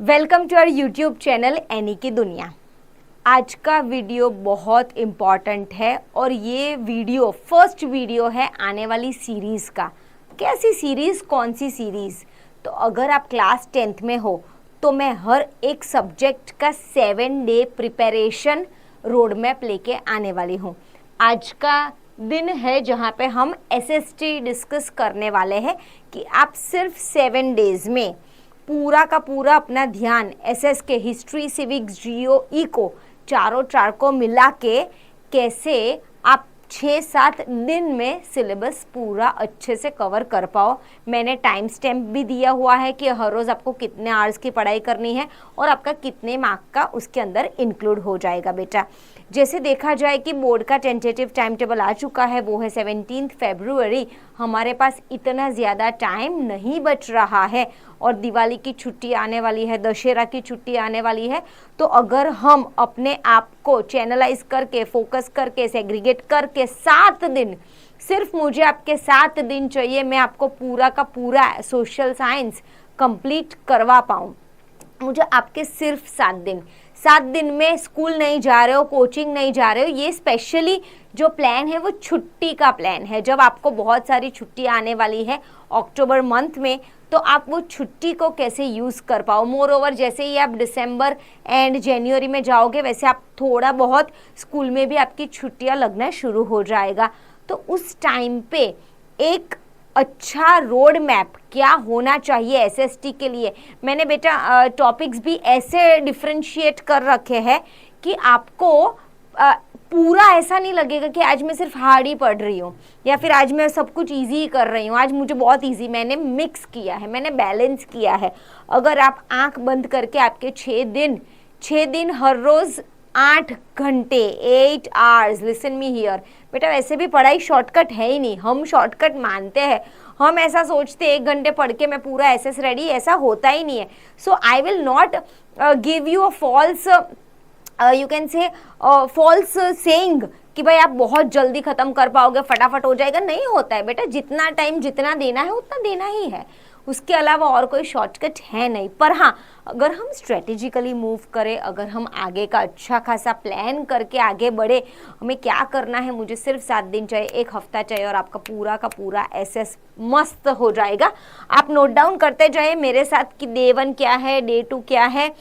Welcome to our YouTube channel Annie की दुनिया। आज का वीडियो बहुत इम्पॉर्टेंट है और ये वीडियो फर्स्ट वीडियो है आने वाली सीरीज़ का। कैसी सीरीज़, कौन सी सीरीज़? तो अगर आप क्लास 10th में हो तो मैं हर एक सब्जेक्ट का 7 डे प्रिपरेशन रोड मैप लेके आने वाली हूँ। आज का दिन है जहाँ पे हम एसएसटी डिस्कस करने वाले हैं कि आप सिर्फ 7 डेज़ में पूरा का पूरा अपना ध्यान एसएस के हिस्ट्री, सिविक्स, जियो, इको चारों चार को मिला के कैसे आप 6-7 दिन में सिलेबस पूरा अच्छे से कवर कर पाओ। मैंने टाइम स्टैम्प भी दिया हुआ है कि हर रोज़ आपको कितने आवर्स की पढ़ाई करनी है और आपका कितने मार्क का उसके अंदर इंक्लूड हो जाएगा बेटा। जैसे देखा जाए कि बोर्ड का टेंटेटिव टाइम टेबल आ चुका है, वो है 17 फरवरी। हमारे पास इतना ज़्यादा टाइम नहीं बच रहा है और दिवाली की छुट्टी आने वाली है, दशहरा की छुट्टी आने वाली है। तो अगर हम अपने आप को चैनलाइज करके, फोकस करके, सेग्रीगेट करके 7 दिन, सिर्फ मुझे आपके 7 दिन चाहिए, मैं आपको पूरा का पूरा सोशल साइंस कंप्लीट करवा पाऊँ। मुझे आपके सिर्फ 7 दिन में स्कूल नहीं जा रहे हो, कोचिंग नहीं जा रहे हो, ये स्पेशली जो प्लान है वो छुट्टी का प्लान है। जब आपको बहुत सारी छुट्टी आने वाली है अक्टूबर मंथ में, तो आप वो छुट्टी को कैसे यूज़ कर पाओ। मोर ओवर जैसे ही आप दिसंबर एंड जनवरी में जाओगे, वैसे आप थोड़ा बहुत स्कूल में भी आपकी छुट्टियां लगना शुरू हो जाएगा। तो उस टाइम पे एक अच्छा रोड मैप क्या होना चाहिए एसएसटी के लिए, मैंने बेटा टॉपिक्स भी ऐसे डिफरेंशिएट कर रखे हैं कि आपको पूरा ऐसा नहीं लगेगा कि आज मैं सिर्फ हार्ड ही पढ़ रही हूँ या फिर आज मैं सब कुछ इजी ही कर रही हूँ, आज मुझे बहुत इजी। मैंने मिक्स किया है, मैंने बैलेंस किया है। अगर आप आंख बंद करके आपके 6 दिन हर रोज़ 8 घंटे 8 आवर्स, लिसन मी हियर बेटा। वैसे भी पढ़ाई शॉर्टकट है ही नहीं, हम शॉर्टकट मानते हैं। हम ऐसा सोचते 1 घंटे पढ़ के मैं पूरा एसएस रेडी, ऐसा होता ही नहीं है। So I will not give you a false, you can say false saying कि भाई आप बहुत जल्दी खत्म कर पाओगे, फटाफट हो जाएगा। नहीं होता है बेटा, जितना टाइम जितना देना है उतना देना ही है, उसके अलावा और कोई शॉर्टकट है नहीं। पर हाँ, अगर हम स्ट्रेटेजिकली मूव करें, अगर हम आगे का अच्छा खासा प्लान करके आगे बढ़े, हमें क्या करना है, मुझे सिर्फ 7 दिन चाहिए, 1 हफ्ता चाहिए और आपका पूरा का पूरा एसएस मस्त हो जाएगा। आप नोट डाउन करते जाइए मेरे साथ कि डे 1 क्या है, डे 2 क्या है।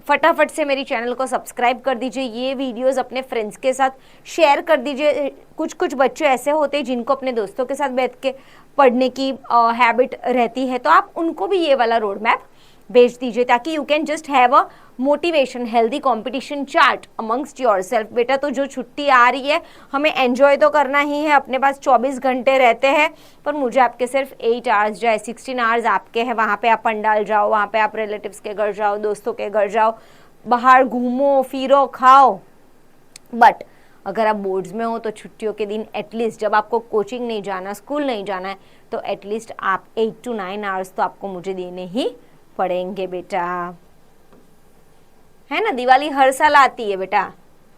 फटाफट से मेरी चैनल को सब्सक्राइब कर दीजिए, ये वीडियोस अपने फ्रेंड्स के साथ शेयर कर दीजिए। कुछ बच्चे ऐसे होते हैं जिनको अपने दोस्तों के साथ बैठ के पढ़ने की हैबिट रहती है, तो आप उनको भी ये वाला रोड मैप भेज दीजिए ताकि you can just have a motivation, healthy competition chart amongst yourself. बेटा तो जो छुट्टी आ रही है हमें एंजॉय तो करना ही है, अपने पास 24 घंटे रहते हैं, पर मुझे आपके सिर्फ 8 आवर्स जाए, 16 आवर्स आपके हैं। वहाँ पे आप पंडाल जाओ, वहाँ पे आप रिलेटिव्स के घर जाओ, दोस्तों के घर जाओ, बाहर घूमो फिरो खाओ। बट अगर आप बोर्ड्स में हो तो छुट्टियों के दिन एटलीस्ट, जब आपको कोचिंग नहीं जाना, स्कूल नहीं जाना है, तो एटलीस्ट आप 8 to 9 आवर्स तो आपको मुझे देने ही पढ़ेंगे बेटा, है ना। दिवाली हर साल आती है बेटा,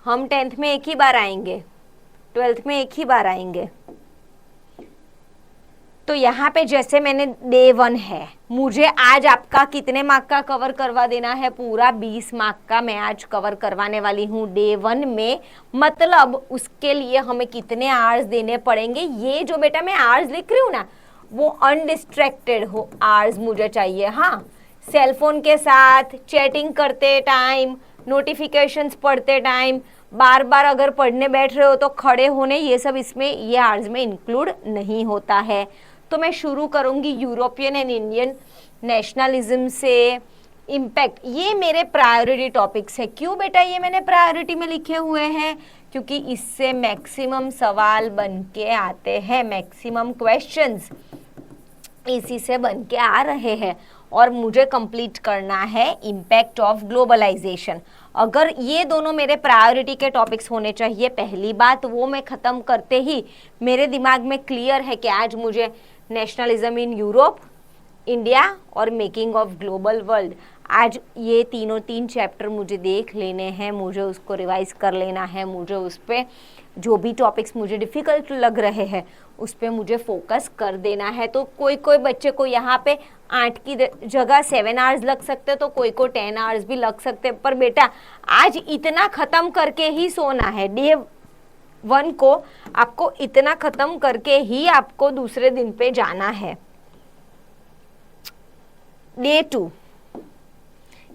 हम 10th में एक ही बार आएंगे, 12th में एक ही बार आएंगे। तो यहाँ पे जैसे मैंने डे 1 है, मुझे आज आपका कितने मार्क का कवर करवा देना है, पूरा 20 मार्क का मैं आज कवर करवाने वाली हूँ डे 1 में। मतलब उसके लिए हमें कितने आवर्स देने पड़ेंगे, ये जो बेटा मैं आवर्स लिख रही हूँ ना, वो अनडिस्ट्रैक्टेड हो आवर्स मुझे चाहिए। हाँ, सेलफोन के साथ चैटिंग करते टाइम, नोटिफिकेशंस पढ़ते टाइम, बार बार अगर पढ़ने बैठ रहे हो तो खड़े होने, ये सब इसमें, ये आवर्स में इंक्लूड नहीं होता है। तो मैं शुरू करूंगी यूरोपियन एंड इंडियन नेशनलिज्म से। इम्पैक्ट, ये मेरे प्रायोरिटी टॉपिक्स है। क्यों बेटा ये मैंने प्रायोरिटी में लिखे हुए हैं? क्योंकि इससे मैक्सिमम सवाल बन के आते हैं, मैक्सिमम क्वेश्चंस इसी से बन के आ रहे हैं और मुझे कंप्लीट करना है इम्पैक्ट ऑफ ग्लोबलाइजेशन। अगर ये दोनों मेरे प्रायोरिटी के टॉपिक्स होने चाहिए, पहली बात वो मैं ख़त्म करते ही मेरे दिमाग में क्लियर है कि आज मुझे नेशनलिज्म इन यूरोप, इंडिया और मेकिंग ऑफ ग्लोबल वर्ल्ड, आज ये 3 चैप्टर मुझे देख लेने हैं, मुझे उसको रिवाइज कर लेना है, मुझे उस पर जो भी टॉपिक्स मुझे डिफ़िकल्ट लग रहे हैं उस पर मुझे फोकस कर देना है। तो कोई कोई बच्चे को यहाँ पे 8 की जगह 7 आवर्स लग सकते, तो कोई को 10 आवर्स भी लग सकते, पर बेटा आज इतना खत्म करके ही सोना है। डे 1 को आपको इतना खत्म करके ही आपको दूसरे दिन पे जाना है। डे 2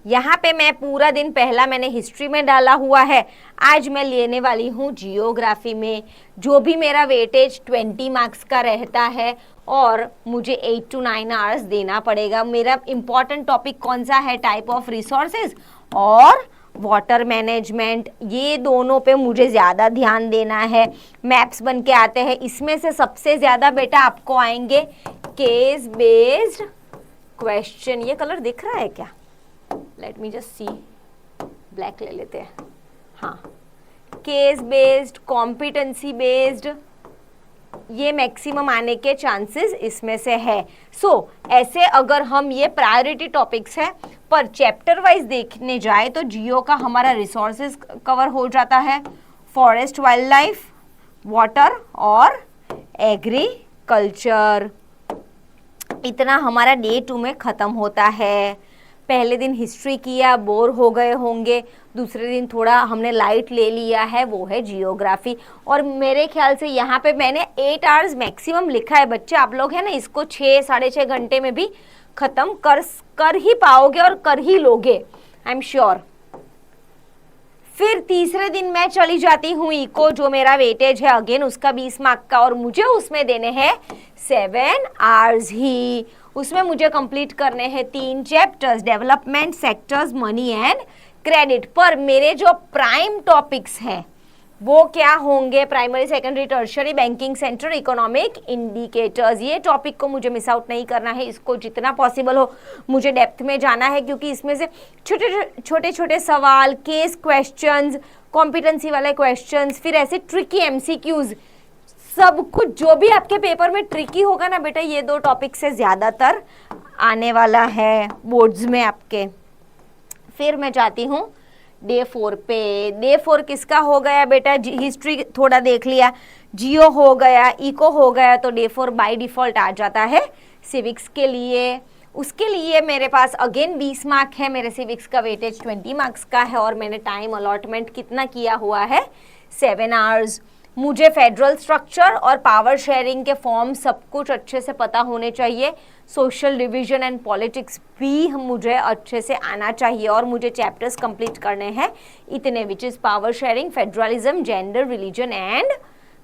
यहाँ पे मैं पूरा दिन पहला मैंने हिस्ट्री में डाला हुआ है, आज मैं लेने वाली हूँ जियोग्राफी में। जो भी मेरा वेटेज 20 मार्क्स का रहता है और मुझे 8 to 9 आवर्स देना पड़ेगा। मेरा इंपॉर्टेंट टॉपिक कौन सा है, टाइप ऑफ रिसोर्सेज और वाटर मैनेजमेंट, ये दोनों पे मुझे ज़्यादा ध्यान देना है। मैप्स बन के आते हैं, इसमें से सबसे ज़्यादा बेटा आपको आएंगे केस बेस्ड क्वेश्चन। ये कलर दिख रहा है क्या? Let me just see, black ले लेते हैं। हाँ, केस बेस्ड, कॉम्पिटेंसी बेस्ड, ये मैक्सिमम आने के चांसेस इसमें से है। सो ऐसे अगर हम ये प्रायोरिटी टॉपिक्स है, पर चैप्टर वाइज देखने जाए तो जियो का हमारा रिसोर्सेज कवर हो जाता है, फॉरेस्ट वाइल्ड लाइफ, वाटर और एग्रीकल्चर। इतना हमारा डे 2 में ख़त्म होता है। पहले दिन हिस्ट्री किया, बोर हो गए होंगे, दूसरे दिन थोड़ा हमने लाइट ले लिया है, वो है जियोग्राफी। और मेरे ख्याल से यहाँ पे मैंने 8 आवर्स मैक्सिमम लिखा है। बच्चे आप लोग हैं ना, इसको 6 साढ़े 6 घंटे में भी ख़त्म कर ही पाओगे और कर ही लोगे, आई एम श्योर। फिर तीसरे दिन मैं चली जाती हूँ इको, जो मेरा वेटेज है अगेन उसका 20 मार्क का, और मुझे उसमें देने हैं 7 आवर्स ही। उसमें मुझे कंप्लीट करने हैं 3 chapters, development, sectors, money and credit. पर मेरे जो प्राइम टॉपिक्स हैं वो क्या होंगे, primary, secondary, tertiary, banking sector, economic indicators. ये टॉपिक को मुझे मिस आउट नहीं करना है, इसको जितना पॉसिबल हो मुझे डेप्थ में जाना है, क्योंकि इसमें से छोटे छोटे सवाल, केस क्वेश्चंस, कॉम्पिटेंसी वाले क्वेश्चंस, फिर ऐसे ट्रिकी एमसीक्यूज, सब कुछ जो भी आपके पेपर में ट्रिकी होगा ना बेटा, ये 2 टॉपिक से ज़्यादातर आने वाला है बोर्ड्स में आपके। फिर मैं जाती हूँ डे 4 पे। डे 4 किसका हो गया बेटा? हिस्ट्री थोड़ा देख लिया, जियो हो गया, इको हो गया, तो डे 4 बाय डिफ़ॉल्ट आ जाता है सिविक्स के लिए। उसके लिए मेरे पास अगेन 20 मार्क है, मेरे सिविक्स का वेटेज 20 मार्क्स का है, और मैंने टाइम अलॉटमेंट कितना किया हुआ है, 7 आवर्स। मुझे फेडरल स्ट्रक्चर और पावर शेयरिंग के फॉर्म सब कुछ अच्छे से पता होने चाहिए। सोशल डिवीजन एंड पॉलिटिक्स भी मुझे अच्छे से आना चाहिए, और मुझे चैप्टर्स कंप्लीट करने हैं इतने, which is power sharing, federalism, gender, religion and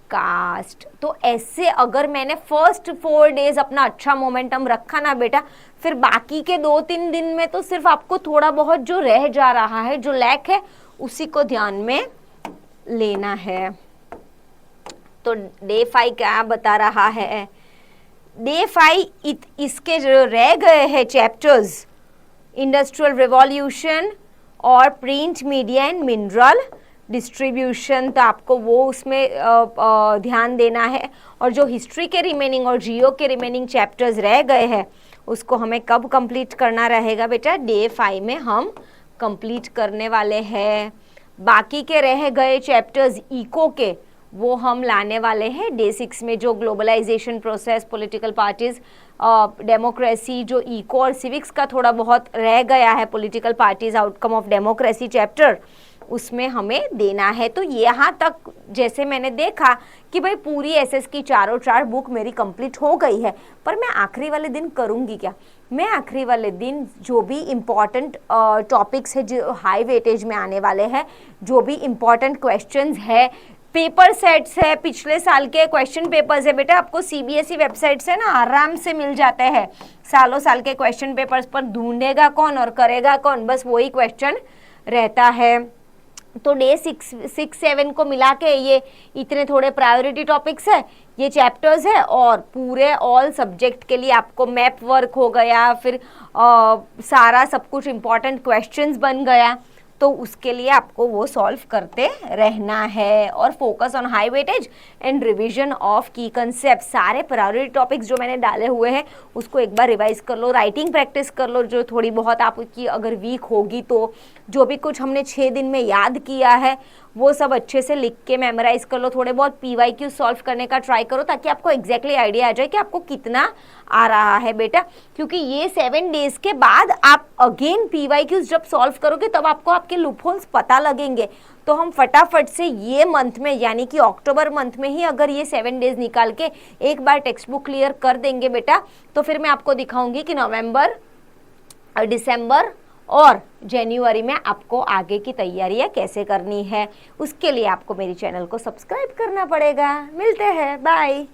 caste. तो ऐसे अगर मैंने फर्स्ट 4 डेज अपना अच्छा मोमेंटम रखा ना बेटा, फिर बाकी के 2-3 दिन में तो सिर्फ आपको थोड़ा बहुत जो रह जा रहा है, जो लैक है, उसी को ध्यान में लेना है। तो डे 5 क्या बता रहा है? डे 5 इसके जो रह गए हैं चैप्टर्स, इंडस्ट्रियल रिवॉल्यूशन और print media and mineral distribution, तो आपको वो उसमें ध्यान देना है। और जो हिस्ट्री के रिमेनिंग और जियो के रिमेनिंग चैप्टर्स रह गए हैं, उसको हमें कब कंप्लीट करना रहेगा बेटा? डे 5 में हम कंप्लीट करने वाले हैं। बाकी के रह गए चैप्टर्स इको के, वो हम लाने वाले हैं डे 6 में, जो globalisation process, political parties, democracy, जो इको और सिविक्स का थोड़ा बहुत रह गया है, political parties, outcome of democracy chapter, उसमें हमें देना है। तो यहाँ तक जैसे मैंने देखा कि भाई पूरी एसएस की 4 बुक मेरी कंप्लीट हो गई है, पर मैं आखिरी वाले दिन करूँगी क्या? मैं आखिरी वाले दिन जो भी इम्पॉर्टेंट टॉपिक्स है, जो हाई वेटेज में आने वाले हैं, जो भी इम्पॉर्टेंट क्वेश्चंस है, पेपर सेट्स है, पिछले साल के क्वेश्चन पेपर्स है बेटा, आपको सीबीएसई वेबसाइट से ना आराम से मिल जाते हैं। सालों साल के क्वेश्चन पेपर्स पर ढूंढेगा कौन और करेगा कौन, बस वही क्वेश्चन रहता है। तो डे 6-7 को मिला के ये इतने थोड़े प्रायोरिटी टॉपिक्स है, ये चैप्टर्स है, और पूरे ऑल सब्जेक्ट के लिए आपको मैप वर्क हो गया, फिर सारा सब कुछ इम्पॉर्टेंट क्वेश्चंस बन गया। तो उसके लिए आपको वो सॉल्व करते रहना है, और focus on high weightage and revision of की कंसेप्ट। सारे प्रायोरिटी टॉपिक्स जो मैंने डाले हुए हैं उसको एक बार रिवाइज कर लो, राइटिंग प्रैक्टिस कर लो, जो थोड़ी बहुत आपकी अगर वीक होगी तो। जो भी कुछ हमने 6 दिन में याद किया है वो सब अच्छे से लिख के मेमोराइज कर लो, थोड़े बहुत PYQ सॉल्व करने का ट्राई करो ताकि आपको एग्जैक्टली आइडिया आ जाए कि आपको कितना आ रहा है बेटा। क्योंकि ये 7 डेज के बाद आप अगेन PYQs जब सॉल्व करोगे तब आपको आपके लूपहोल्स पता लगेंगे। तो हम फटाफट से ये मंथ में यानी कि अक्टूबर मंथ में ही अगर ये 7 डेज निकाल के एक बार टेक्स्ट बुक क्लियर कर देंगे बेटा, तो फिर मैं आपको दिखाऊंगी कि नवंबर, दिसंबर और जनवरी में आपको आगे की तैयारियां कैसे करनी है। उसके लिए आपको मेरी चैनल को सब्सक्राइब करना पड़ेगा। मिलते हैं, बाय।